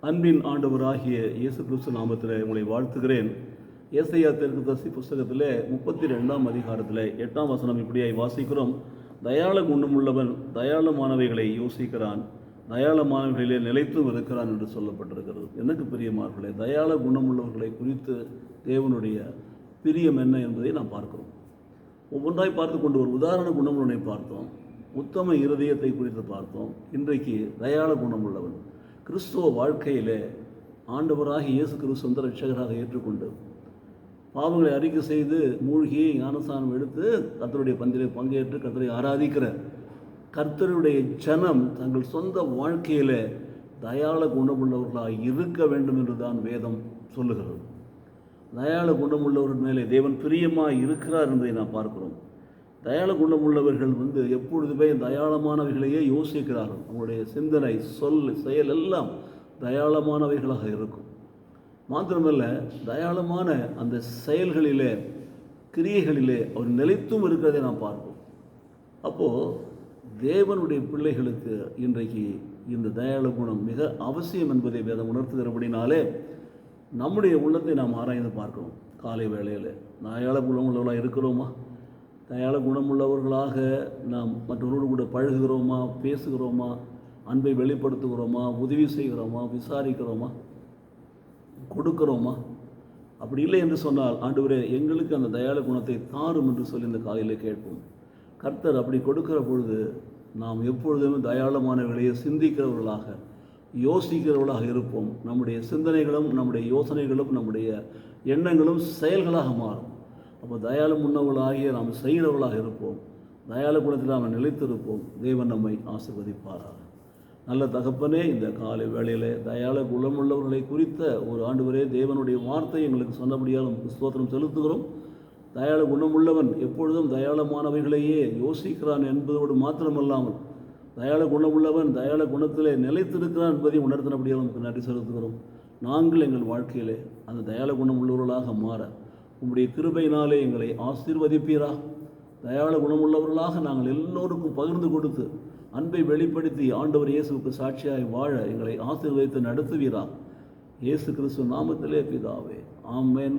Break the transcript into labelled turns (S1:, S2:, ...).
S1: அன்பின் ஆண்டவராகிய இயேசு கிறிஸ்து நாமத்தில் உங்களை வாழ்த்துகிறேன். ஏசாயா தீர்க்கதரிசி புஸ்தகத்தில் 32ஆம் அதிகாரத்தில் 8ஆம் வசனம் இப்படியாய் வாசிக்கிறோம். தயாள குணமுள்ளவன் தயாளமானவைகளை யோசிக்கிறான், தயாளமானவைகளிலே நிலைத்தும் இருக்கிறான் என்று சொல்லப்பட்டிருக்கிறது. எனக்கு பிரியமானவர்களே, தயாள குணமுள்ளவர்களை குறித்து தேவனுடைய பிரியம் என்ன என்பதை நாம் பார்க்கிறோம். ஒவ்வொன்றாய் பார்த்து கொண்டு ஒரு உதாரண குணமுள்ளவனை பார்த்தோம், உத்தம இருதயத்தை குறித்து பார்த்தோம். இன்றைக்கு தயாள குணமுள்ளவன் கிறிஸ்துவ வாழ்க்கையிலே ஆண்டவராக இயேசு கிறிஸ்து சொந்த ரட்சகராக ஏற்றுக்கொண்டு பாவங்களை அறிக்கை செய்து மூழ்கி ஞானஸ்நானம் எடுத்து கர்த்தருடைய பந்திலே பங்கேற்று கர்த்தரை ஆராதிக்கிற கர்த்தருடைய ஜனம் தங்கள் சொந்த வாழ்க்கையில் தயாள குணமுள்ளவர்களாக இருக்க வேண்டும் என்று தான் வேதம் சொல்லுகிறது. தயாள குணமுள்ளவர்கள் மேலே தேவன் பிரியமாக இருக்கிறார் என்பதை நாம் பார்க்கிறோம். தயாள குணமுள்ளவர்கள் எப்பொழுதுமே தயாளமானவைகளையே யோசிக்கிறார்கள். அவங்களுடைய சிந்தனை, சொல், செயல் எல்லாம் தயாளமானவைகளாக இருக்கும். மாத்திரமல்ல, தயாளமான அந்த செயல்களிலே, கிரியைகளிலே அவர் நிலைத்தும் இருக்கிறதை நாம் பார்ப்போம். அப்போது தேவனுடைய பிள்ளைகளுக்கு இன்றைக்கு இந்த தயாள குணம் மிக அவசியம் என்பதை வேதம் உணர்த்துகிறபடினாலே நம்முடைய உள்ளத்தை நாம் ஆராய்ந்து பார்க்கணும். காலை வேளையில் தயாள குணமுள்ளவர்களாக இருக்கிறோமா? தயாள குணமுள்ளவர்களாக நாம் மற்றவர்களோடு கூட பழகுகிறோமா, பேசுகிறோமா, அன்பை வெளிப்படுத்துகிறோமா, உதவி செய்கிறோமா, விசாரிக்கிறோமா, கொடுக்கிறோமா? அப்படி இல்லை என்று சொன்னால், ஆண்டவரே எங்களுக்கு அந்த தயாள குணத்தை தாரும் என்று சொல்லி இந்த காலையில் கேட்போம். கர்த்தர் அப்படி கொடுக்கிற பொழுது நாம் எப்பொழுதுமே தயாளமானவர்களையே சிந்திக்கிறவர்களாக, யோசிக்கிறவர்களாக இருப்போம். நம்முடைய சிந்தனைகளும் நம்முடைய யோசனைகளும் நம்முடைய எண்ணங்களும் செயல்களாக மாறும். அப்போ தயாளம் உண்ணவர்களாகிய நாம் செய்கிறவர்களாக இருப்போம். தயாள குணத்தில் நாம் நிலைத்திருப்போம். தேவன் நம்மை ஆசீர்வதிப்பாராக. நல்ல தகப்பனே, இந்த காலை வேளையில் தயாள குணமுள்ளவர்களை குறித்த ஒரு ஆண்டவரே தேவனுடைய வார்த்தை எங்களுக்கு சொன்னபடியால் ஸ்தோத்திரம் செலுத்துகிறோம். தயாள குணமுள்ளவன் எப்பொழுதும் தயாளமானவைகளையே யோசிக்கிறான் என்பதோடு மாத்திரமல்லாமல் தயாள குணமுள்ளவன் தயாள குணத்திலே நிலைத்திருக்கிறான் என்பதை உணர்த்தினபடியால் நமக்கு நன்றி செலுத்துகிறோம். நாங்கள் எங்கள் வாழ்க்கையிலே அந்த தயாள குணம் உள்ளவர்களாக மாற உம்முடைய கிருபையினாலே எங்களை ஆசீர்வதிப்பீரா. தயாள குணமுள்ளவர்களாக நாங்கள் எல்லோருக்கும் பகிர்ந்து கொடுத்து அன்பை வெளிப்படுத்தி ஆண்டவர் இயேசுவுக்கு சாட்சியாய் வாழ எங்களை ஆசீர்வதித்து நடத்துவீரா. இயேசு கிறிஸ்து நாமத்திலே பிதாவே, ஆமென்.